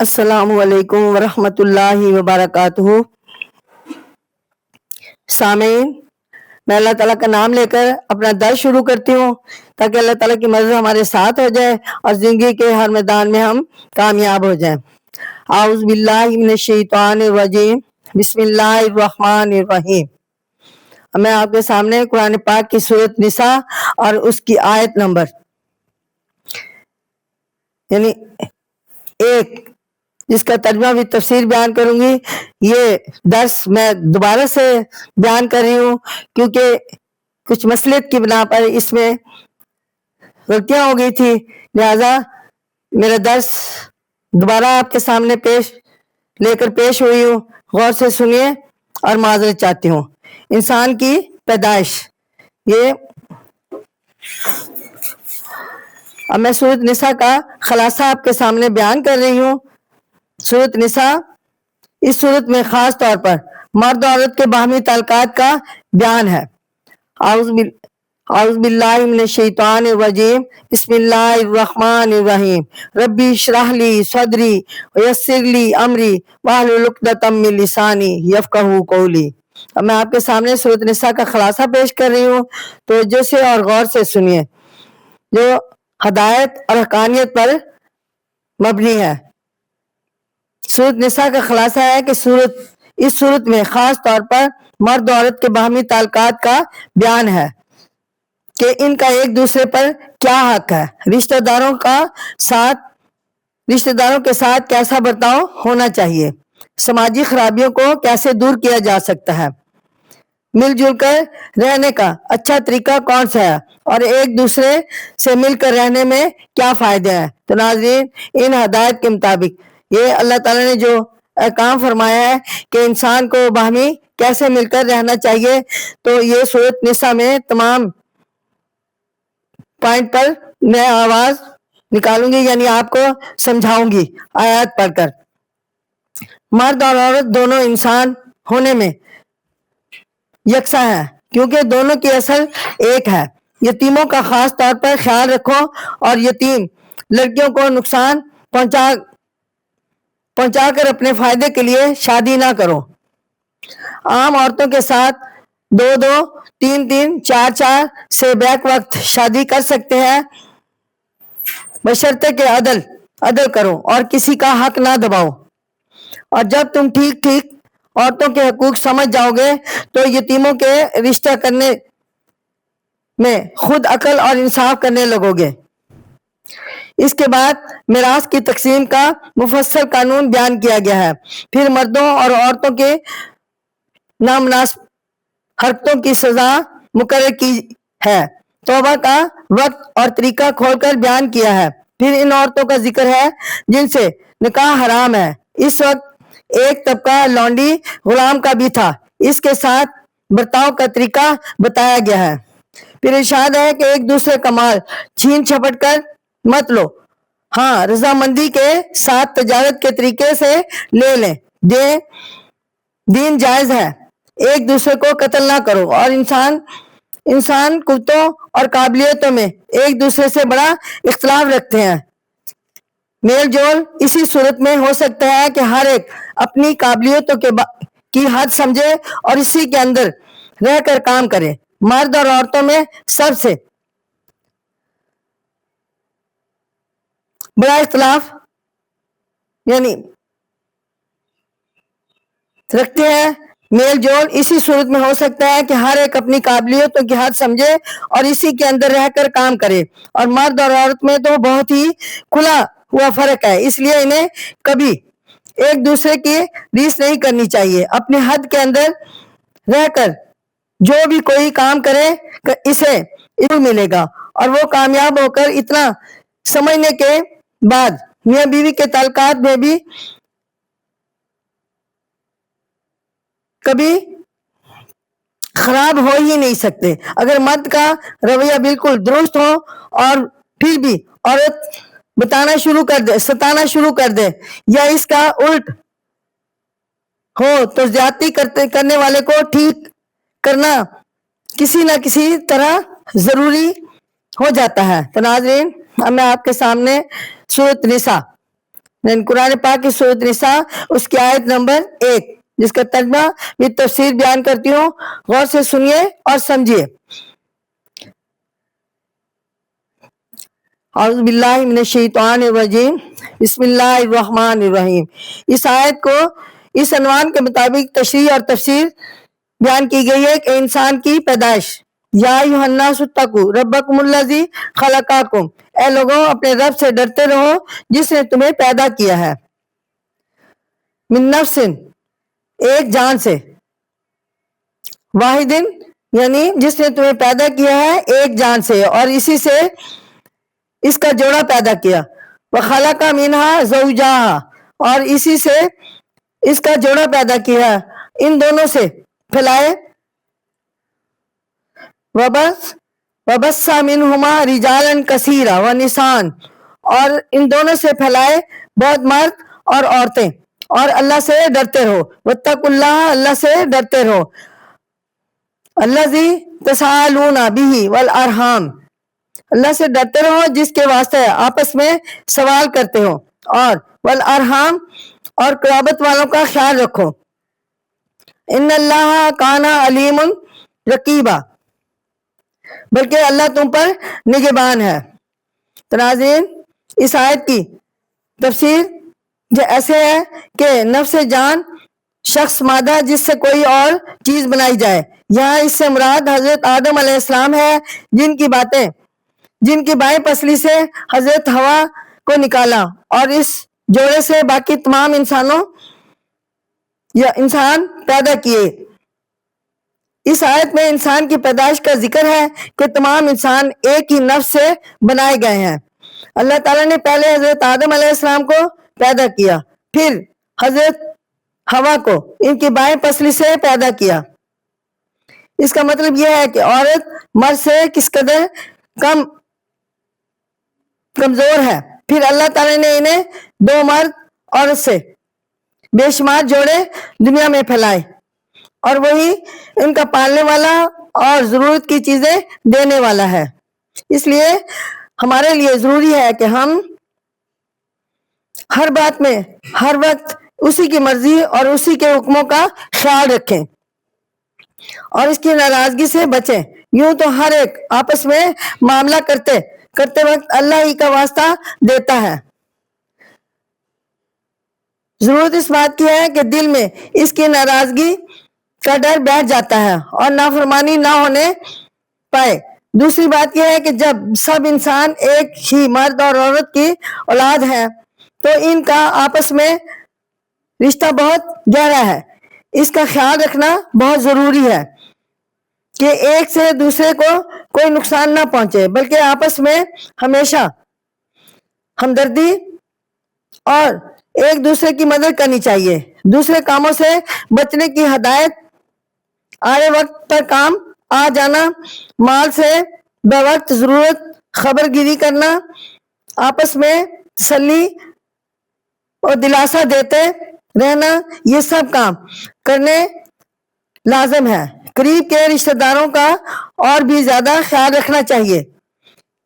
السلام علیکم ورحمۃ اللہ وبرکاتہ۔ سامعین، میں اللہ تعالیٰ کا نام لے کر اپنا درس شروع کرتی ہوں تاکہ اللہ تعالیٰ کی مدد ہمارے ساتھ ہو جائے اور زندگی کے ہر میدان میں ہم کامیاب ہو جائیں۔ اعوذ باللہ من الشیطان الرجیم، بسم اللہ الرحمن الرحیم۔ میں آپ کے سامنے قرآن پاک کی سورۃ نساء اور اس کی آیت نمبر یعنی 1 جس کا ترجمہ بھی تفسیر بیان کروں گی۔ یہ درس میں دوبارہ سے بیان کر رہی ہوں کیونکہ کچھ مصلحت کی بنا پر اس میں غلطیاں ہو گئی تھی، لہذا میرا درس دوبارہ آپ کے سامنے لے کر پیش ہوئی ہوں۔ غور سے سنیے اور معذرت چاہتی ہوں۔ انسان کی پیدائش، یہ اب میں سورۃ نساء کا خلاصہ آپ کے سامنے بیان کر رہی ہوں۔ سورۃ نساء، اس سورت میں خاص طور پر مرد و عورت کے باہمی تعلقات کا بیان ہے۔ اعوذ باللہ من الشیطان الرجیم، بسم اللہ الرحمن الرحیم۔ ربی اشرح لی صدری ویسر لی امری واحلل عقدۃ من لسانی یفقہوا قولی۔ اب میں آپ کے سامنے سورۃ نساء کا خلاصہ پیش کر رہی ہوں، توجہ سے اور غور سے سنیے، جو ہدایت اور حقانیت پر مبنی ہے۔ سورۃ نساء کا خلاصہ ہے کہ اس سورت میں خاص طور پر مرد و عورت کے باہمی تعلقات کا بیان ہے کہ ان کا ایک دوسرے پر کیا حق ہے، رشتہ داروں کے ساتھ کیسا برتاؤ ہونا چاہیے، سماجی خرابیوں کو کیسے دور کیا جا سکتا ہے، مل جل کر رہنے کا اچھا طریقہ کون سا ہے، اور ایک دوسرے سے مل کر رہنے میں کیا فائدے ہیں۔ تو ناظرین، ان ہدایت کے مطابق یہ اللہ تعالیٰ نے جو احکام فرمایا ہے کہ انسان کو باہمی کیسے مل کر رہنا چاہیے، تو یہ سورۃ نساء میں تمام پوائنٹ پر میں آواز نکالوں گی، یعنی آپ کو سمجھاؤں گی آیات پڑھ کر۔ مرد اور عورت دونوں انسان ہونے میں یکساں ہیں کیونکہ دونوں کی اصل ایک ہے۔ یتیموں کا خاص طور پر خیال رکھو اور یتیم لڑکیوں کو نقصان پہنچا کر اپنے فائدے کے لیے شادی نہ کرو۔ عام عورتوں کے ساتھ 2 3 4 سے بیک وقت شادی کر سکتے ہیں، بشرطے کہ عدل کرو اور کسی کا حق نہ دباؤ۔ اور جب تم ٹھیک عورتوں کے حقوق سمجھ جاؤ گے تو یتیموں کے رشتہ کرنے میں خود عقل اور انصاف کرنے لگو گے۔ اس کے بعد میراث کی تقسیم کا مفصل قانون بیان کیا گیا ہے۔ پھر مردوں اور عورتوں کے نامناسب حرکتوں کی سزا مقرر کی ہے۔ توبہ کا وقت اور طریقہ کھول کر بیان کیا ہے۔ پھر ان عورتوں کا ذکر ہے جن سے نکاح حرام ہے۔ اس وقت ایک طبقہ لونڈی غلام کا بھی تھا، اس کے ساتھ برتاؤ کا طریقہ بتایا گیا ہے۔ پھر ارشاد ہے کہ ایک دوسرے کا مال چھین چھپٹ کر مت لو، ہاں رضامندی کے ساتھ تجارت کے طریقے سے لے لیں۔ دین جائز ہے، ایک دوسرے کو قتل نہ کرو، اور انسان قوتوں اور قابلیتوں میں ایک دوسرے سے بڑا اختلاف رکھتے ہیں۔ میل جول اسی صورت میں ہو سکتا ہے کہ ہر ایک اپنی قابلیتوں کی حد سمجھے اور اسی کے اندر رہ کر کام کرے۔ مرد اور عورتوں میں سب سے بڑا اختلاف یعنی رکھتے ہیں۔ میل جول اسی صورت میں ہو سکتا ہے کہ ہر ایک اپنی قابلیتوں کی حد سمجھے اور اسی کے اندر رہ کر کام کرے، اور مرد اور عورت میں تو بہت ہی کھلا ہوا فرق ہے، اس لیے انہیں کبھی ایک دوسرے کی ریس نہیں کرنی چاہیے۔ اپنی حد کے اندر رہ کر جو بھی کوئی کام کرے اسے علم ملے گا، اور وہ کامیاب ہو کر اتنا سمجھنے کے بعد میاں بیوی کے تعلقات میں بھی کبھی خراب ہو ہی نہیں سکتے۔ اگر مرد کا رویہ بالکل درست ہو اور پھر بھی عورت ستانا شروع کر دے یا اس کا الٹ ہو تو زیادتی کرنے والے کو ٹھیک کرنا کسی نہ کسی طرح ضروری ہو جاتا ہے۔ تو ناظرین، اب میں آپ کے سامنے سورۃ نساء قرآن پاک کی سورۃ نساء اس کی آیت نمبر 1 جس کا ترجمہ بھی تفسیر بیان کرتی ہوں، غور سے سنیے اور سمجھیے۔ اعوذ باللہ من الشیطان الرجیم، بسم اللہ الرحمن الرحیم۔ اس آیت کو اس عنوان کے مطابق تشریح اور تفسیر بیان کی گئی ہے کہ انسان کی پیدائش، یا ایھا الناس اتقوا ربکم الذی خلقکم، اے لوگوں اپنے رب سے ڈرتے رہو جس نے تمہیں پیدا کیا ہے، من نفس، ایک جان سے، واحد یعنی جس نے تمہیں پیدا کیا ہے ایک جان سے اور اسی سے اس کا جوڑا پیدا کیا، وخلق منہا زوجہا، اور اسی سے اس کا جوڑا پیدا کیا، ان دونوں سے پھیلائے، وبث منہما رجالا کثیرا ونساء، اور ان دونوں سے پھیلائے بہت مرد اور عورتیں، اور اللہ سے ڈرتے رہو، واتقوا اللہ، اللہ سے ڈرتے رہو، الذی تساءلون بہ والارحام، اللہ سے ڈرتے رہو جس کے واسطے آپس میں سوال کرتے ہو، اور والارحام، اور قرابت والوں کا خیال رکھو، ان اللہ کان علیم رقیبا، بلکہ اللہ تم پر نگہبان ہے۔ تو ناظرین، اس آیت کی تفسیر جو ایسے ہے کہ نفس جان شخص مادہ جس سے کوئی اور چیز بنائی جائے، یہاں اس سے مراد حضرت آدم علیہ السلام ہے جن کی بائیں پسلی سے حضرت حوا کو نکالا اور اس جوڑے سے باقی تمام انسان پیدا کیے۔ اس آیت میں انسان کی پیدائش کا ذکر ہے کہ تمام انسان ایک ہی نفس سے بنائے گئے ہیں۔ اللہ تعالیٰ نے پہلے حضرت آدم علیہ السلام کو پیدا کیا، پھر حضرت حوا کو ان کی بائیں پسلی سے پیدا کیا۔ اس کا مطلب یہ ہے کہ عورت مرد سے کس قدر کمزور ہے، پھر اللہ تعالیٰ نے انہیں دو مرد عورت سے بے شمار جوڑے دنیا میں پھیلائے، اور وہی ان کا پالنے والا اور ضرورت کی چیزیں دینے والا ہے۔ اس لیے ہمارے لیے ضروری ہے کہ ہم ہر بات میں ہر وقت اسی کی مرضی اور اسی کے حکموں کا خیال رکھیں اور اس کی ناراضگی سے بچیں۔ یوں تو ہر ایک آپس میں معاملہ کرتے وقت اللہ ہی کا واسطہ دیتا ہے۔ ضرورت اس بات کی ہے کہ دل میں اس کی ناراضگی کا ڈر بیٹھ جاتا ہے اور نافرمانی نہ ہونے پائے۔ دوسری بات یہ ہے کہ جب سب انسان ایک ہی مرد اور عورت کی اولاد ہیں تو ان کا آپس میں رشتہ بہت گہرا ہے۔ اس کا خیال رکھنا بہت ضروری ہے کہ ایک سے دوسرے کو کوئی نقصان نہ پہنچے، بلکہ آپس میں ہمیشہ ہمدردی اور ایک دوسرے کی مدد کرنی چاہیے۔ دوسرے کاموں سے بچنے کی ہدایت، آئے وقت پر کام آ جانا، مال سے بے وقت ضرورت خبر گیری کرنا، آپس میں تسلی اور دلاسا دیتے رہنا، یہ سب کام کرنے لازم ہے۔ قریب کے رشتہ داروں کا اور بھی زیادہ خیال رکھنا چاہیے۔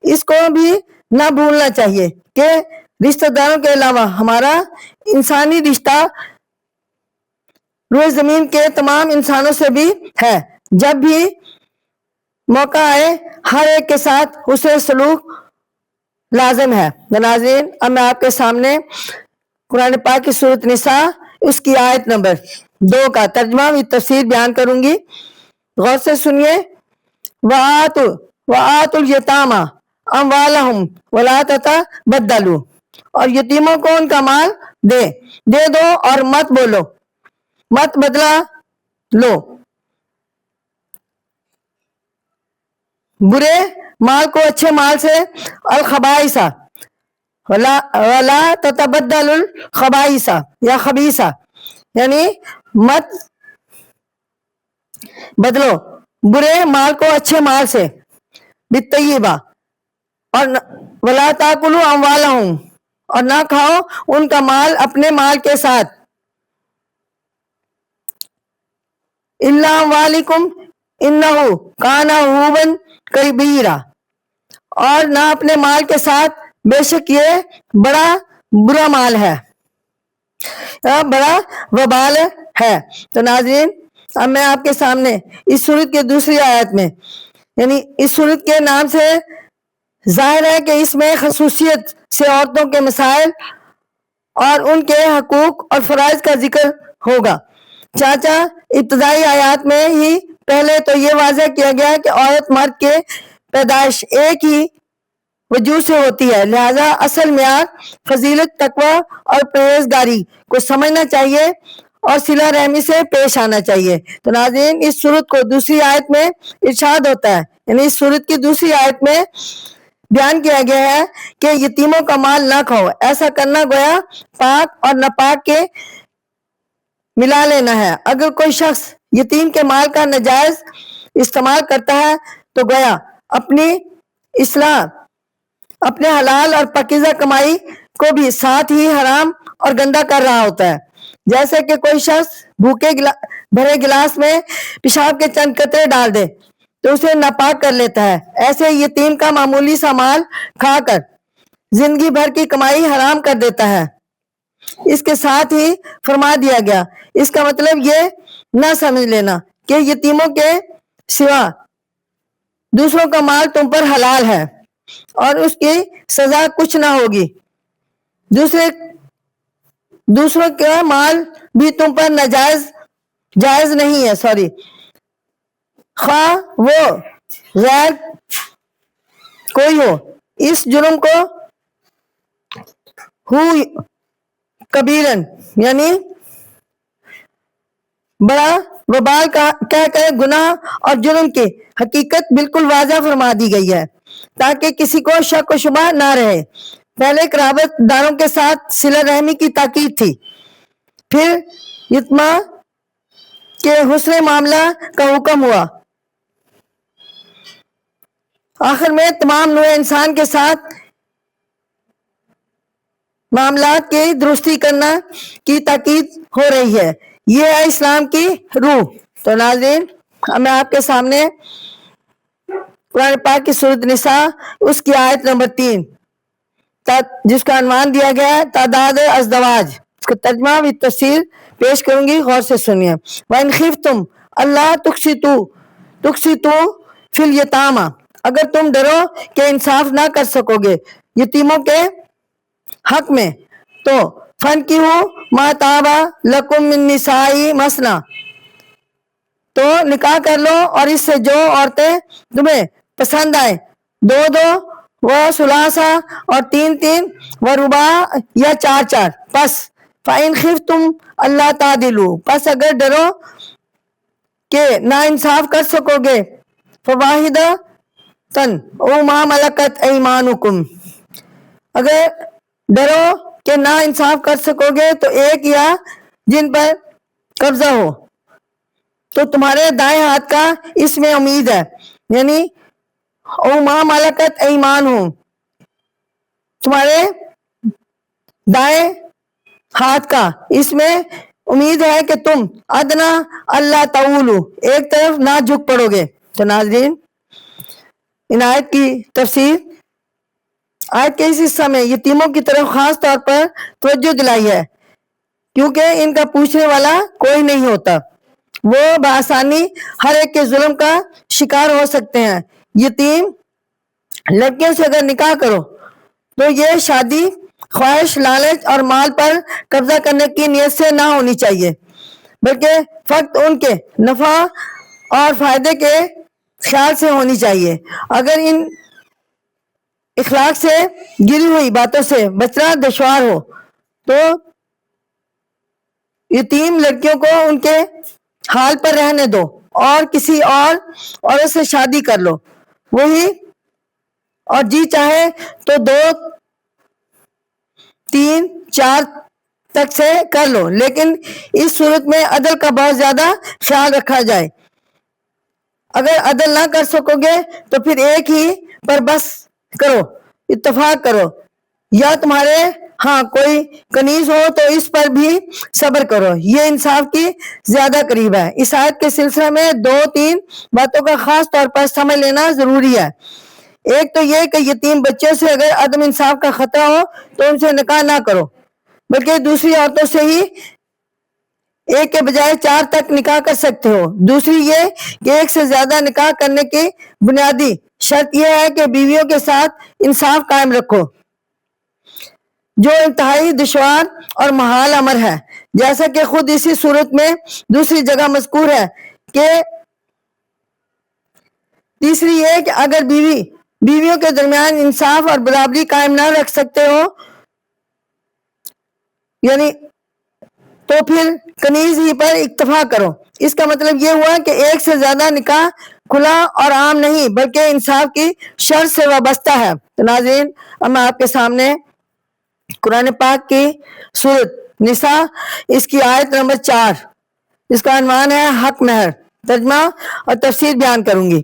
اس کو بھی نہ بھولنا چاہیے کہ رشتہ داروں کے علاوہ ہمارا انسانی رشتہ روئے زمین کے تمام انسانوں سے بھی ہے۔ جب بھی موقع آئے ہر ایک کے ساتھ حسن سلوک لازم ہے۔ ناظرین، اب میں آپ کے سامنے قرآن پاک کی سورۃ نساء اس کی آیت نمبر 2 کا ترجمہ و تفسیر بیان کروں گی، غور سے سنیے۔ وَآتُوا الْيَتَامَى أَمْوَالَهُمْ وَلَا تَتَبَدَّلُوا، اور یتیموں کو ان کا مال دے دو اور مت بدلا لو، برے مال کو اچھے مال سے، الخبائث ولا تتبدل الخبائث یا خبیثہ، یعنی مت بدلو برے مال کو اچھے مال سے، بالطیبہ، اور ولا تاکلوا اموالہم، اور نہ کھاؤ ان کا مال اپنے مال کے ساتھ، الا اموالکم انہ کان حوبا کبیرا، اور نہ اپنے مال کے ساتھ، بے شک یہ بڑا برا مال ہے، بڑا وبال ہے۔ تو ناظرین اب میں آپ کے سامنے اس صورت کے دوسری آیت میں، یعنی اس صورت کے نام سے ظاہر ہے کہ اس میں خصوصیت سے عورتوں کے مسائل اور ان کے حقوق اور فرائض کا ذکر ہوگا۔ چاچا ابتدائی آیات میں ہی پہلے تو یہ واضح کیا گیا کہ عورت مرد کے پیدائش ایک ہی وجود سے ہوتی ہے، لہذا اصل معیار فضیلت، تقوی اور پرہیزگاری کو سمجھنا چاہیے اور صلہ رحمی سے پیش آنا چاہیے۔ تو ناظرین اس صورت کو دوسری آیت میں ارشاد ہوتا ہے، یعنی اس صورت کی دوسری آیت میں بیان کیا گیا ہے کہ یتیموں کا مال نہ کھاؤ، ایسا کرنا گویا پاک اور ناپاک کے ملا لینا ہے۔ اگر کوئی شخص یتیم کے مال کا ناجائز استعمال کرتا ہے تو گویا اپنی اصلاح، اپنے حلال اور پاکیزہ کمائی کو بھی ساتھ ہی حرام اور گندا کر رہا ہوتا ہے۔ جیسے کہ کوئی شخص بھوکے بھرے گلاس میں پیشاب کے چند قطرے ڈال دے تو اسے ناپاک کر لیتا ہے، ایسے یتیم کا معمولی سا مال کھا کر زندگی بھر کی کمائی حرام کر دیتا ہے۔ اس کے ساتھ ہی فرما دیا گیا، اس کا مطلب یہ نہ سمجھ لینا کہ یتیموں کے سوا دوسروں کا مال تم پر حلال ہے اور اس کی سزا کچھ نہ ہوگی، دوسروں کا مال بھی تم پر جائز نہیں ہے، خواہ وہ غیر کوئی ہو۔ اس جرم کو کبیرن یعنی بڑا وبال کہہ کر گناہ اور جرم کی حقیقت بالکل واضح فرما دی گئی ہے تاکہ کسی کو شک و شبہ نہ رہے۔ پہلے قرابت داروں کے ساتھ صلہ رحمی کی تاکید تھی، پھر یتیمہ کے حسن معاملہ کا حکم ہوا، آخر میں تمام نوع انسان کے ساتھ معاملات کی درستی کرنا کی تاکید ہو رہی ہے۔ یہ ہے اسلام کی روح۔ تو ناظرین اب میں آپ کے سامنے قرآن پاک کی سورۃ نساء اس کی آیت نمبر 3 جس کا عنوان دیا گیا ہے تعداد ازدواج، اس کا ترجمہ بھی تفسیر پیش کروں گی، غور سے سنیے۔ وَإِنْ خِفْتُمْ أَلَّا تُقْسِطُوا فِي الْيَتَامَى، اگر تم ڈرو کہ انصاف نہ کر سکو گے یتیموں کے حق میں تو فَانْكِحُوا مَا طَابَ لَكُم مِّن النِّسَاءِ مَثْنًى، تو نکاح کر لو اور اس سے جو عورتیں تمہیں پسند آئیں، 2 و ثلاثہ اور 3 و رباع یا 4 پس فَإِنْ خِفْتُمْ أَلَّا تَعْدِلُوا، پس اگر ڈرو کہ نا انصاف کر سکو گے فَوَاحِدَةً أَوْ مَا مَلَكَتْ أَيْمَانُكُمْ، اگر ڈرو کہ نا انصاف کر سکو گے تو ایک یا جن پر قبضہ ہو تو تمہارے دائیں ہاتھ کا اس میں امید ہے، یعنی او ما ملکت ایمانہم، تمہارے دائیں ہاتھ کا اس میں امید ہے کہ تم ادنا اللہ تعولو، ایک طرف نہ جھک پڑو گے۔ تو ناظرین ان آیت کی تفسیر، آیت کے اس حصہ میں یتیموں کی طرف خاص طور پر توجہ دلائی ہے کیونکہ ان کا پوچھنے والا کوئی نہیں ہوتا، وہ بآسانی ہر ایک کے ظلم کا شکار ہو سکتے ہیں۔ یتیم لڑکیوں سے اگر نکاح کرو تو یہ شادی خواہش، لالچ اور مال پر قبضہ کرنے کی نیت سے نہ ہونی چاہیے، بلکہ فقط ان کے نفع اور فائدے کے خیال سے ہونی چاہیے۔ اگر ان اخلاق سے گری ہوئی باتوں سے بچنا دشوار ہو تو یتیم لڑکیوں کو ان کے حال پر رہنے دو اور کسی اور عورت سے شادی کر لو، وہی اور جی چاہے تو 2 3 4 تک سے کر لو، لیکن اس صورت میں عدل کا بہت زیادہ خیال رکھا جائے۔ اگر عدل نہ کر سکو گے تو پھر ایک ہی پر بس کرو، اتفاق کرو، یا تمہارے ہاں کوئی کنیز ہو تو اس پر بھی صبر کرو، یہ انصاف کی زیادہ قریب ہے۔ اس آیت کے سلسلے میں 2 3 باتوں کا خاص طور پر سمجھ لینا ضروری ہے۔ ایک تو یہ کہ یتیم بچوں سے اگر عدم انصاف کا خطرہ ہو تو ان سے نکاح نہ کرو، بلکہ دوسری عورتوں سے ہی ایک کے بجائے 4 تک نکاح کر سکتے ہو۔ دوسری یہ کہ ایک سے زیادہ نکاح کرنے کی بنیادی شرط یہ ہے کہ بیویوں کے ساتھ انصاف قائم رکھو، جو انتہائی دشوار اور محال امر ہے، جیسا کہ خود اسی صورت میں دوسری جگہ مذکور ہے کہ تیسری یہ کہ اگر بیویوں کے درمیان انصاف اور برابری قائم نہ رکھ سکتے ہو یعنی تو پھر کنیز ہی پر اکتفا کرو۔ اس کا مطلب یہ ہوا کہ ایک سے زیادہ نکاح کھلا اور عام نہیں بلکہ انصاف کی شرط سے وابستہ ہے۔ تو ناظرین، اب میں آپ کے سامنے قرآن پاک کی سورۃ نساء اس کی آیت نمبر 4 اس کا عنوان ہے حق مہر، ترجمہ اور تفسیر بیان کروں گی۔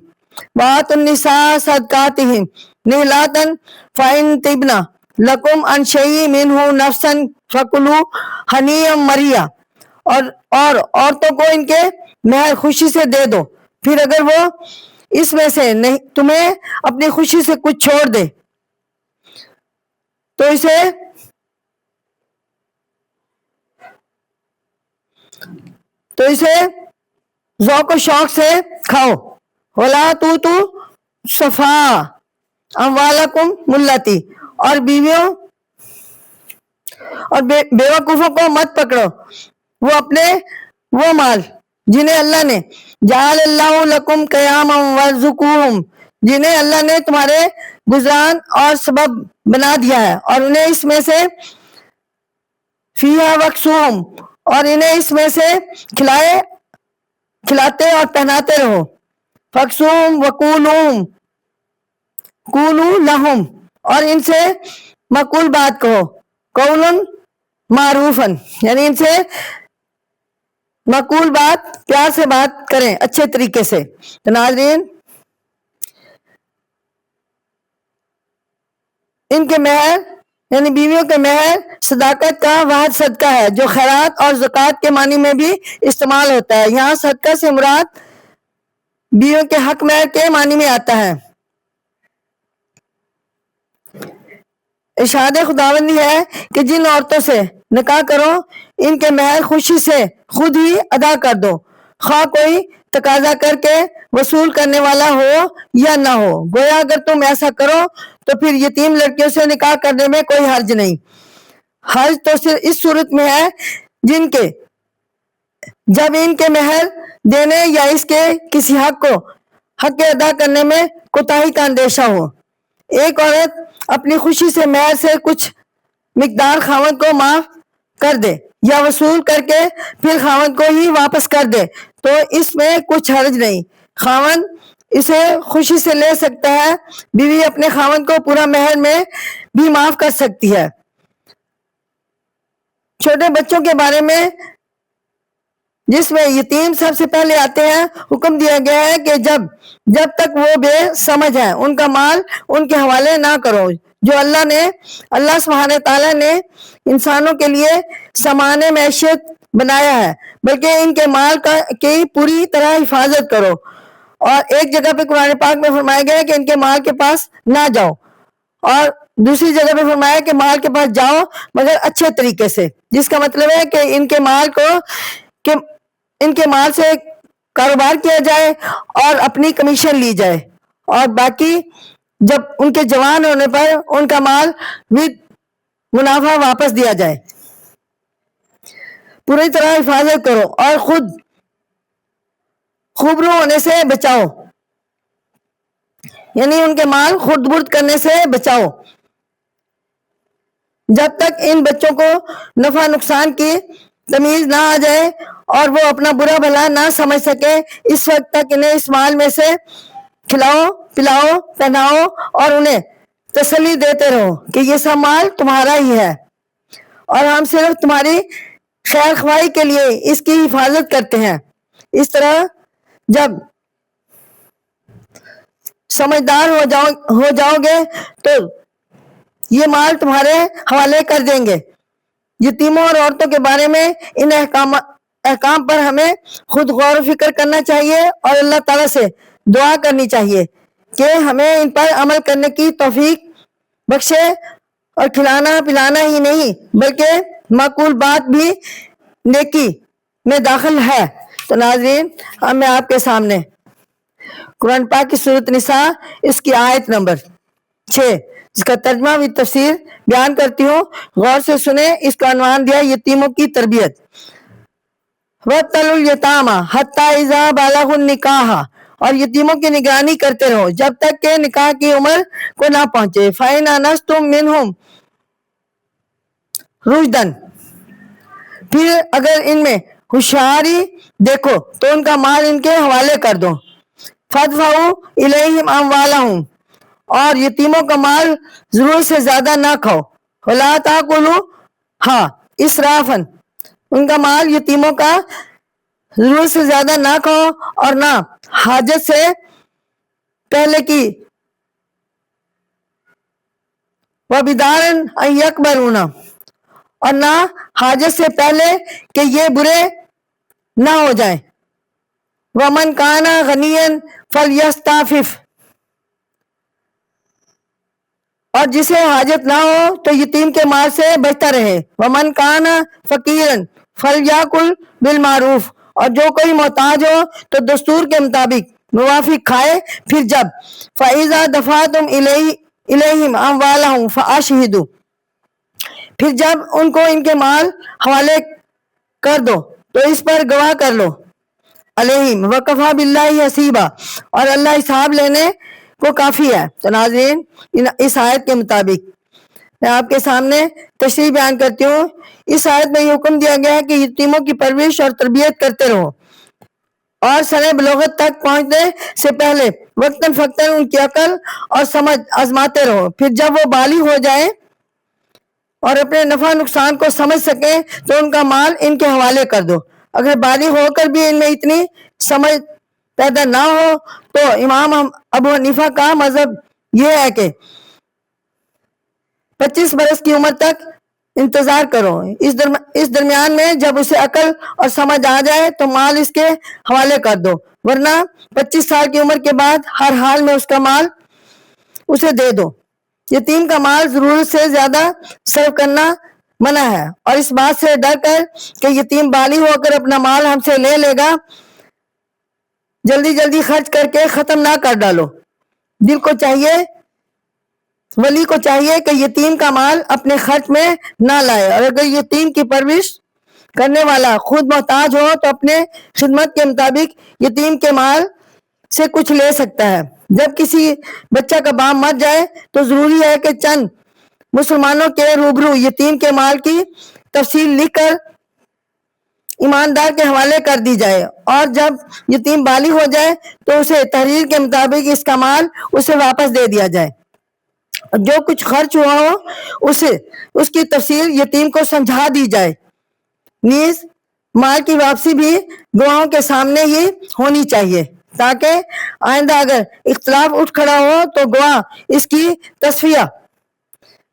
وَآتُوا النِّسَاءَ صَدْقَاتِهِنَّ نِحْلَةً فَإِن طِبْنَ لَكُمْ عَن شَيْءٍ مِّنْهُ نَفْسًا فَكُلُوهُ ہنیئا مریئا، اور عورتوں کو ان کے مہر خوشی سے دے دو، پھر اگر وہ اس میں سے نہیں تمہیں اپنی خوشی سے کچھ چھوڑ دے تو اسے ذوق و شوق سے کھاؤ۔ وَلَا تُؤْتُوا السُّفَهَاءَ أَمْوَالَكُمُ الَّتِي، اور بیویوں اور بیوقوفوں کو مت پکڑو وہ مال جنہیں اللہ نے جعل اللہ لکم قیاما وارزقوہم، جنہیں اللہ نے تمہارے گزران اور سبب بنا دیا ہے، اور انہیں اس میں سے فیہا وکسوہم، اور انہیں اس میں سے کھلاتے اور پہناتے رہو۔ فکسوہم قولوا لہم، اور ان سے معقول بات کہو، قولا معروفا، یعنی ان سے معقول بات، پیار سے بات کریں اچھے طریقے سے۔ تو ناظرین، ان کے مہر یعنی بیویوں کے مہر صداقت کا واحد صدقہ ہے جو خیرات اور زکوٰۃ کے معنی میں بھی استعمال ہوتا ہے۔ یہاں صدقہ سے مراد بیویوں کے حق مہر کے معنی میں آتا ہے۔ ارشاد خداوندی ہے کہ جن عورتوں سے نکاح کرو ان کے مہر خوشی سے خود ہی ادا کر دو، خواہ کوئی تقاضا کر کے وصول کرنے والا ہو یا نہ ہو۔ گویا اگر تم ایسا کرو تو پھر یتیم لڑکیوں سے نکاح کرنے میں کوئی حرج نہیں۔ حرج تو صرف اس صورت میں ہے جب ان کے مہر دینے یا اس کے کسی حق ادا کرنے میں کوتاہی کا اندیشہ ہو۔ ایک عورت اپنی خوشی سے مہر سے کچھ مقدار خاوند کو معاف کر دے یا وصول کر کے پھر خاوند کو ہی واپس کر دے تو اس میں کچھ حرج نہیں، خاوند اسے خوشی سے لے سکتا ہے۔ بیوی اپنے خاوند کو پورا مہر میں بھی معاف کر سکتی ہے۔ چھوٹے بچوں کے بارے میں جس میں یتیم سب سے پہلے آتے ہیں، حکم دیا گیا ہے کہ جب تک وہ بے سمجھ ہیں ان کا مال ان کے حوالے نہ کرو جو اللہ سبحانہ تعالیٰ نے انسانوں کے لیے سامان معیشت بنایا ہے، بلکہ ان کے مال کی پوری طرح حفاظت کرو۔ اور ایک جگہ پہ قرآن پاک میں فرمایا گیا ہے کہ ان کے مال کے پاس نہ جاؤ، اور دوسری جگہ پہ فرمایا کہ مال کے پاس جاؤ مگر اچھے طریقے سے، جس کا مطلب ہے کہ ان کے مال سے کاروبار کیا جائے اور اپنی کمیشن لی جائے، اور باقی جب ان کے جوان ہونے پر ان کا مال ود منافع واپس دیا جائے۔ پوری طرح حفاظت کرو اور خود خوبرو ہونے سے بچاؤ، یعنی ان کے مال خرد برد کرنے سے بچاؤ جب تک ان بچوں کو نفع نقصان کی تمیز نہ آ جائے اور وہ اپنا برا بھلا نہ سمجھ سکے، اس وقت تک انہیں اس مال میں سے کھلاؤ، پلاؤ، پہناؤ اور انہیں تسلی دیتے رہو کہ یہ سب مال تمہارا ہی ہے اور ہم صرف تمہاری خیر خواہی کے لیے اس کی حفاظت کرتے ہیں۔ اس طرح جب سمجھدار ہو جاؤ گے تو یہ مال تمہارے حوالے کر دیں گے۔ یتیموں اور عورتوں کے بارے میں ان احکام پر ہمیں خود غور و فکر کرنا چاہیے اور اللہ تعالیٰ سے دعا کرنی چاہیے کہ ہمیں ان پر عمل کرنے کی توفیق بخشے، اور کھلانا پلانا ہی نہیں بلکہ معقول بات بھی نیکی میں داخل ہے۔ تو ناظرین، اب میں آپ کے سامنے قرآن پاک کی سورۃ نساء اس کی آیت نمبر 6 جس کا ترجمہ بھی تفسیر بیان کرتی ہوں، غور سے سنیں۔ اس کا عنوان دیا یتیموں کی تربیت۔ وَابْتَلُوا الْيَتَامَى حَتَّى إِذَا بَلَغُوا النِّكَاحَ، اور یتیموں کی نگرانی کرتے رہو جب تک کہ نکاح کی عمر کو نہ پہنچے۔ فَإِنْ آنَسْتُم مِّنْهُمْ رُشْدًا، پھر اگر ان میں ہوشیاری دیکھو تو ان کا مال ان کے حوالے کر دو۔ فَادْفَعُوا إِلَيْهِمْ أَمْوَالَهُمْ، اور یتیموں کا مال ضرورت سے زیادہ نہ کھاؤ۔ وَلَا تَأْكُلُوهَا إِسْرَافًا، ان کا مال یتیموں کا ضرورت سے زیادہ نہ کھاؤ اور نہ حاجت سے پہلے کی۔ وَبِدَارًا أَن يَكْبَرُونَ، اور نہ حاجت سے پہلے کہ یہ برے نہ ہو جائیں۔ وَمَنْ كَانَ غَنِيًّا فَلْيَسْتَعْفِفْ، اور جسے حاجت نہ ہو تو یتیم کے مال سے بچتا رہے۔ وَمَنْ كَانَ فَقِيرًا فَلْيَأْكُلْ بِالْمَعْرُوفِ، اور جو کوئی محتاج ہو تو دستور کے مطابق موافق کھائے۔ پھر جب فَإِذَا دَفَعْتُمْ إِلَيْهِمْ أَمْوَالَهُمْ فَأَشْهِدُوا، پھر جب ان کو ان کے مال حوالے کر دو تو اس پر گواہ کر لو۔ علیہم وَكَفَى بِاللَّهِ حَسِيبًا، اور اللہ حساب لینے کو کافی ہے۔ تو ناظرین، اس آیت کے مطابق میں آپ کے سامنے تشریح بیان کرتی ہوں۔ اس آیت میں یہ حکم دیا گیا ہے کہ یتیموں کی پرورش اور تربیت کرتے رہو، اور سن بلوغت تک پہنچنے سے پہلے وقتاً فوقتاً ان کی عقل اور سمجھ آزماتے رہو۔ پھر جب وہ بالغ ہو جائیں اور اپنے نفع نقصان کو سمجھ سکیں تو ان کا مال ان کے حوالے کر دو۔ اگر بالغ ہو کر بھی ان میں اتنی سمجھ پیدا نہ ہو تو امام ابو حنیفہ کا مذہب یہ ہے کہ 25 برس کی عمر تک انتظار کرو۔ اس درمیان میں جب اسے عقل اور سمجھ آ جائے تو مال اس کے حوالے کر دو، ورنہ 25 سال کی عمر کے بعد ہر حال میں اس کا مال اسے دے دو۔ یتیم کا مال ضرورت سے زیادہ صرف کرنا منع ہے، اور اس بات سے ڈر کر کہ یتیم بالغ ہو کر اپنا مال ہم سے لے لے گا، جلدی جلدی خرچ کر کے ختم نہ کر ڈالو۔ ولی کو چاہیے کہ یتیم کا مال اپنے خرچ میں نہ لائے، اور اگر یتیم کی پرورش کرنے والا خود محتاج ہو تو اپنے خدمت کے مطابق یتیم کے مال سے کچھ لے سکتا ہے۔ جب کسی بچہ کا باپ مر جائے تو ضروری ہے کہ چند مسلمانوں کے روبرو یتیم کے مال کی تفصیل لکھ کر ایماندار کے حوالے کر دی جائے، اور جب یتیم بالغ ہو جائے تو اسے تحریر کے مطابق اس کا مال اسے واپس دے دیا جائے۔ جو کچھ خرچ ہوا ہو اس کی تفصیل یتیم کو سمجھا دی جائے۔ نیز مال کی واپسی بھی گواہوں کے سامنے ہی ہونی چاہیے، تاکہ آئندہ اگر اختلاف اٹھ کھڑا ہو تو گواہ اس کی تصفیہ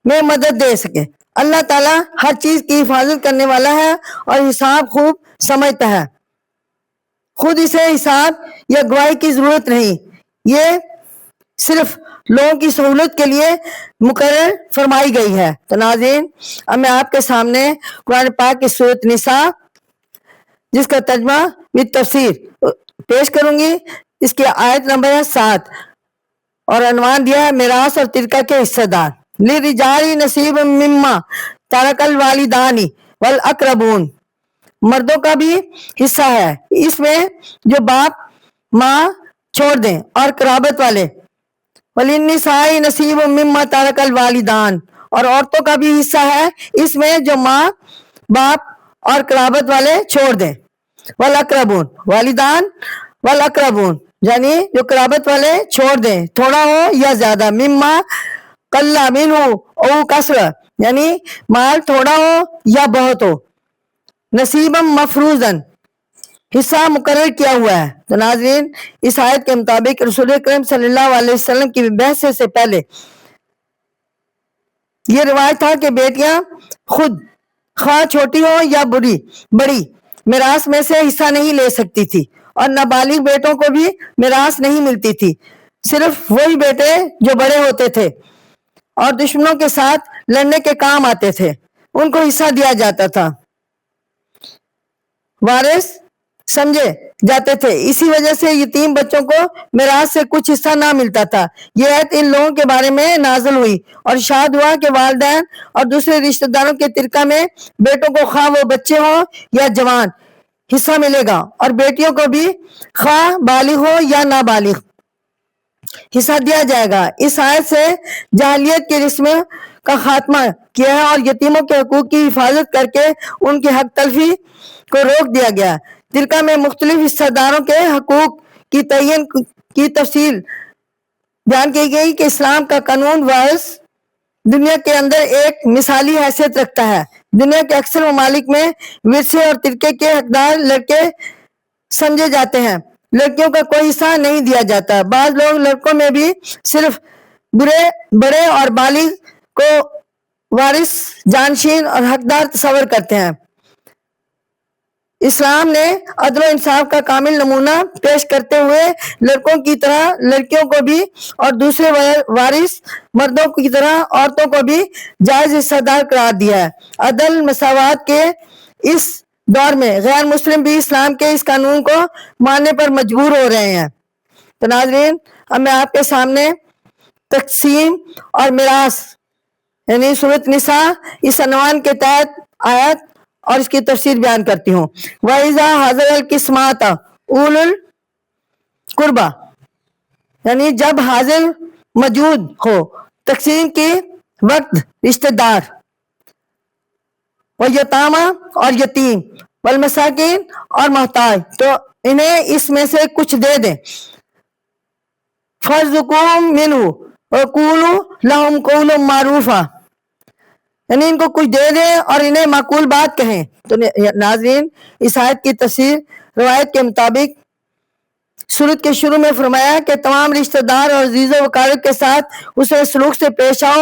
میں مدد دے سکے۔ اللہ تعالیٰ ہر چیز کی حفاظت کرنے والا ہے اور حساب خوب سمجھتا ہے۔ خود اسے حساب یا گواہی کی ضرورت نہیں، یہ صرف لوگوں کی سہولت کے لیے مقرر فرمائی گئی ہے۔ تو ناظرین، اب میں آپ کے سامنے قرآن پاک کی سورۃ نساء جس کا ترجمہ بھی تفسیر پیش کروں گی۔ اس کی آیت نمبر ہے 7 اور عنوان دیا ہے میراث اور ترکہ کے حصہ دار۔ لِلرِّجَالِ نَصِیبٌ مِّمَّا تَرَکَ الْوَالِدَانِ وَالْأَقْرَبُونَ، مردوں کا بھی حصہ ہے اس میں جو باپ ماں چھوڑ دیں اور قرابت والے۔ وَلِلنِّسَاءِ نَصِیبٌ مِّمَّا تَرَکَ الْوَالِدَانِ، اور عورتوں کا بھی حصہ ہے اس میں جو ماں باپ اور قرابت والے چھوڑ دیں۔ وَالْأَقْرَبُونَ، والدان وَالْأَقْرَبُونَ یعنی جو قرابت والے چھوڑ دیں، تھوڑا ہو یا زیادہ۔ مما قل منہ او کثر، یعنی مال تھوڑا ہو یا بہت ہو۔ نصیبا مفروضا، حصہ مقرر کیا ہوا ہے۔ تو ناظرین، اس آیت کے مطابق رسول اکرم صلی اللہ علیہ وسلم کی بعثت سے پہلے یہ روایت تھا کہ بیٹیاں خود خواہ چھوٹی ہو یا بڑی میراث میں سے حصہ نہیں لے سکتی تھی، اور نابالغ بیٹوں کو بھی میراث نہیں ملتی تھی۔ صرف وہی بیٹے جو بڑے ہوتے تھے اور دشمنوں کے ساتھ لڑنے کے کام آتے تھے ان کو حصہ دیا جاتا تھا، وارث سمجھے جاتے تھے۔ اسی وجہ سے یتیم بچوں کو میراث سے کچھ حصہ نہ ملتا تھا۔ یہ آیت ان لوگوں کے بارے میں نازل ہوئی اور ارشاد ہوا کہ والدین اور دوسرے رشتہ داروں کے ترکہ میں بیٹوں کو خواہ وہ بچے ہوں یا جوان حصہ ملے گا، اور بیٹیوں کو بھی خواہ بالغ ہو یا نابالغ حصہ دیا جائے گا۔ اس آیت سے جاہلیت کی رسم کا خاتمہ کیا ہے اور یتیموں کے حقوق کی حفاظت کر کے ان کی حق تلفی کو روک دیا گیا۔ ترکہ میں مختلف حصہ داروں کے حقوق کی تعین کی تفصیل بیان کی گئی کہ اسلام کا قانون وارث دنیا کے اندر ایک مثالی حیثیت رکھتا ہے۔ دنیا کے اکثر ممالک میں ورثے اور ترکے کے حقدار لڑکے سمجھے جاتے ہیں، لڑکیوں کا کوئی حصہ نہیں دیا جاتا۔ بعض لوگ لڑکوں میں بھی صرف بڑے اور بالغ کو وارث، جانشین اور حقدار تصور کرتے ہیں۔ اسلام نے عدل و انصاف کا کامل نمونہ پیش کرتے ہوئے لڑکوں کی طرح لڑکیوں کو بھی اور دوسرے وارث مردوں کی طرح عورتوں کو بھی جائز حصہ دار قرار دیا ہے۔ عدل مساوات کے اس دور میں غیر مسلم بھی اسلام کے اس قانون کو ماننے پر مجبور ہو رہے ہیں۔ تو ناظرین، اب میں آپ کے سامنے تقسیم اور میراث یعنی سورۃ نساء اس عنوان کے تحت آیت اور اس کی تفسیر بیان کرتی ہوں۔ وَإِذَا حَضَرَ الْقِسْمَةَ أُولُو الْقُرْبَى یعنی جب حاضر موجود ہو تقسیم کے وقت رشتہ دار، وَالْيَتَامَى اور یتیم، وَالْمَسَاکِین اور محتاج، تو انہیں اس میں سے کچھ دے دیں۔ فَارْزُقُوهُم مِّنْهُ وَقُولُوا لَهُمْ قَوْلًا مَّعْرُوفًا یعنی ان کو کچھ دے دیں اور انہیں معقول بات کہیں۔ تو ناظرین، اس آیت کی تفسیر روایت کے مطابق سورت کے شروع میں فرمایا کہ تمام رشتہ دار اور عزیز و وقارب کے ساتھ اسے سلوک سے پیش آؤ،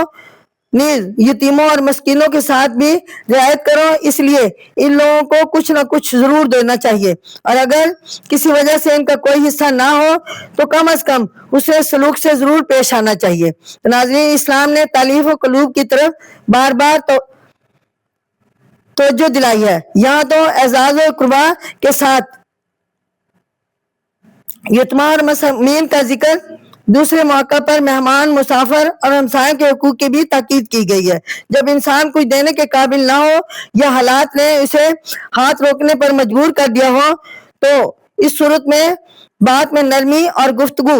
نیز یتیموں اور مسکینوں کے ساتھ بھی رعایت کرو، اس لیے ان لوگوں کو کچھ نہ کچھ ضرور دینا چاہیے، اور اگر کسی وجہ سے ان کا کوئی حصہ نہ ہو تو کم از کم اسے سلوک سے ضرور پیش آنا چاہیے۔ تو ناظرین، اسلام نے تالیف و قلوب کی طرف بار بار توجہ دلائی ہے۔ یہاں تو اعزاز و قربا کے ساتھ یتیموں اور مساکین کا ذکر، دوسرے موقع پر مہمان، مسافر اور ہمسایوں کے حقوق کی بھی تاکید کی گئی ہے۔ جب انسان کچھ دینے کے قابل نہ ہو یا حالات نے اسے ہاتھ روکنے پر مجبور کر دیا ہو تو اس صورت میں بات میں نرمی اور گفتگو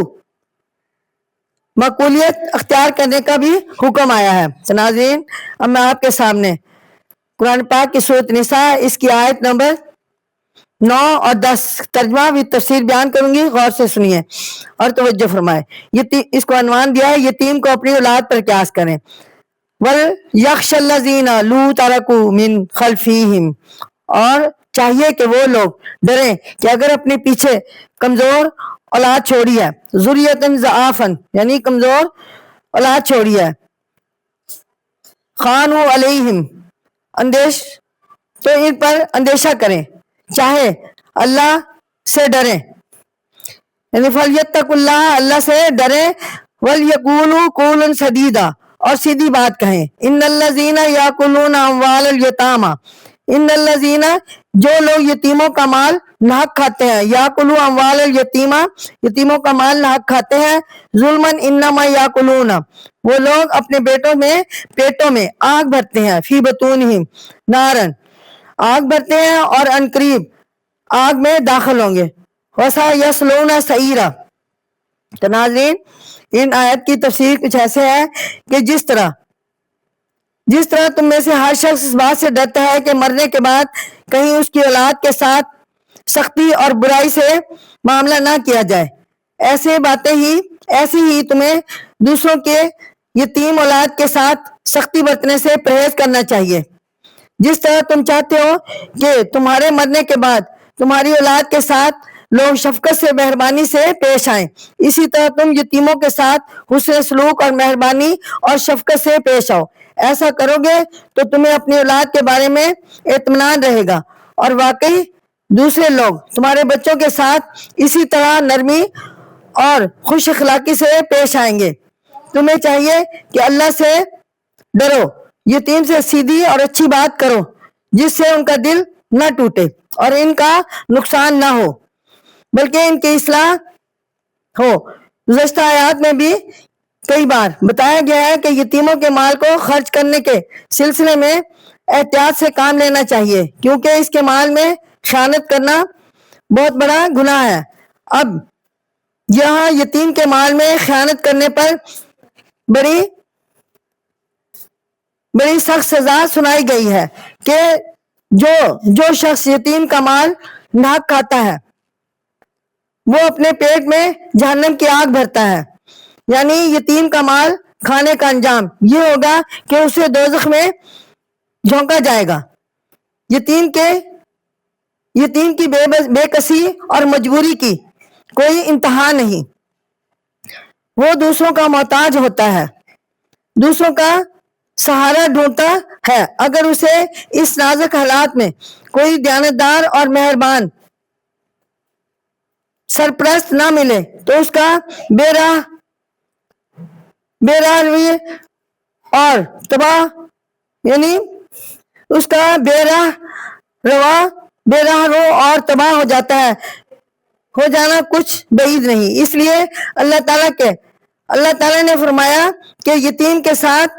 معقولیت اختیار کرنے کا بھی حکم آیا ہے۔ ناظرین، اب میں آپ کے سامنے قرآن پاک کی سورۃ نساء اس کی آیت نمبر 9 اور 10 ترجمہ بھی تفسیر بیان کروں گی، غور سے سنیے اور توجہ فرمائے۔ اس کو عنوان دیا ہے یتیم کو اپنی اولاد پر قیاس کریں۔ وَلْيَخْشَ الَّذِينَ لَوْ تَرَكُوا مِنْ خَلْفِهِمْ اور چاہیے کہ وہ لوگ ڈریں کہ اگر اپنے پیچھے کمزور اولاد چھوڑی ہے، ذُرِّيَّةً ضَعَافًا یعنی کمزور اولاد چھوڑی ہے، خَافُوا عَلَيْهِمْ تو ان پر اندیشہ کریں، چاہے اللہ سے ڈریں، یعنی فَلْيَتَّقُوا اللَّهَ اللہ سے ڈریں، وَلْيَقُولُوا قَوْلًا سَدِيدًا اور سیدھی بات کہیں۔ ان الذین یاکلون اموال الیتامی ان الذین جو لوگ یتیموں کا مال ناحق کھاتے ہیں، یاکلون اموال الیتیمہ یتیموں کا مال ناحق کھاتے ہیں، ظلمًا انما یاکلون وہ لوگ اپنے پیٹوں میں آگ بھرتے ہیں، فی بطونہم نارن آگ بھرتے ہیں اور عنقریب آگ میں داخل ہوں گے، وَسَيَصْلَوْنَ سَعِیرًا۔ تو ناظرین، ان آیت کی تفسیر کچھ ایسے ہے کہ جس طرح تم میں سے ہر شخص اس بات سے ڈرتا ہے کہ مرنے کے بعد کہیں اس کی اولاد کے ساتھ سختی اور برائی سے معاملہ نہ کیا جائے، ایسے ہی تمہیں دوسروں کے یتیم اولاد کے ساتھ سختی برتنے سے پرہیز کرنا چاہیے۔ جس طرح تم چاہتے ہو کہ تمہارے مرنے کے بعد تمہاری اولاد کے ساتھ لوگ شفقت سے، مہربانی سے پیش آئیں، اسی طرح تم یتیموں کے ساتھ حسن سلوک اور مہربانی اور شفقت سے پیش آؤ۔ ایسا کرو گے تو تمہیں اپنی اولاد کے بارے میں اطمینان رہے گا، اور واقعی دوسرے لوگ تمہارے بچوں کے ساتھ اسی طرح نرمی اور خوش اخلاقی سے پیش آئیں گے۔ تمہیں چاہیے کہ اللہ سے ڈرو، یتیم سے سیدھی اور اچھی بات کرو جس سے ان کا دل نہ ٹوٹے اور ان کا نقصان نہ ہو بلکہ ان کی اصلاح ہو۔ گزشتہ آیات میں بھی کئی بار بتایا گیا ہے کہ یتیموں کے مال کو خرچ کرنے کے سلسلے میں احتیاط سے کام لینا چاہیے، کیونکہ اس کے مال میں خیانت کرنا بہت بڑا گناہ ہے۔ اب یہاں یتیم کے مال میں خیانت کرنے پر بڑی سخت سزا سنائی گئی ہے کہ جو شخص یتیم کا مال ناحق کھاتا ہے وہ اپنے پیٹ میں جہنم کی آگ بھرتا ہے۔ یعنی یتیم کا مال کھانے کا انجام یہ ہوگا کہ اسے دوزخ میں جھونکا جائے گا۔ یتیم کی بے کسی اور مجبوری کی کوئی انتہا نہیں، وہ دوسروں کا محتاج ہوتا ہے، دوسروں کا سہارا ڈھونڈتا ہے۔ اگر اسے اس نازک حالات میں کوئی دیانتدار اور مہربان سرپرست نہ ملے تو اس کا بے راہ روی اور تباہ یعنی اس کا بے راہ رو اور تباہ ہو جاتا ہے، ہو جانا کچھ بعید نہیں۔ اس لیے اللہ تعالیٰ نے فرمایا کہ یتیم کے ساتھ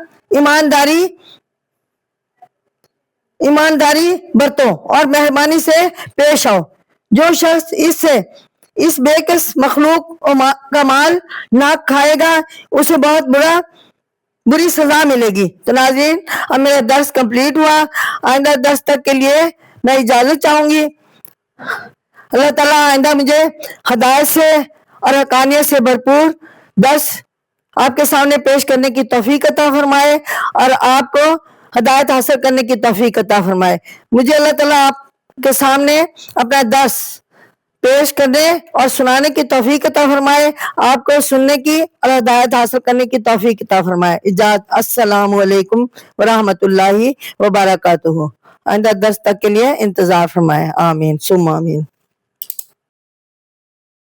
ایمانداری برتو اور مہربانی سے پیش آؤ۔ جو شخص اس بے کس مخلوق کا مال ناحق کھائے گا اسے بہت بری سزا ملے گی۔ تو ناظرین، اب میرا درس کمپلیٹ ہوا۔ آئندہ درس تک کے لیے میں اجازت چاہوں گی۔ اللہ تعالیٰ آئندہ مجھے ہدایت سے اور حقانیت سے بھرپور درس آپ کے سامنے پیش کرنے کی توفیق عطا فرمائے اور آپ کو ہدایت حاصل کرنے کی توفیق عطا فرمائے۔ مجھے اللہ تعالیٰ آپ کے سامنے اپنا درس پیش کرنے اور سنانے کی توفیق عطا فرمائے، آپ کو سننے کی اور ہدایت حاصل کرنے کی توفیق عطا فرمائے۔ اجازت، السلام علیکم ورحمۃ اللہ وبرکاتہ۔ آئندہ درس تک کے لیے انتظار فرمائے۔ آمین ثم آمین۔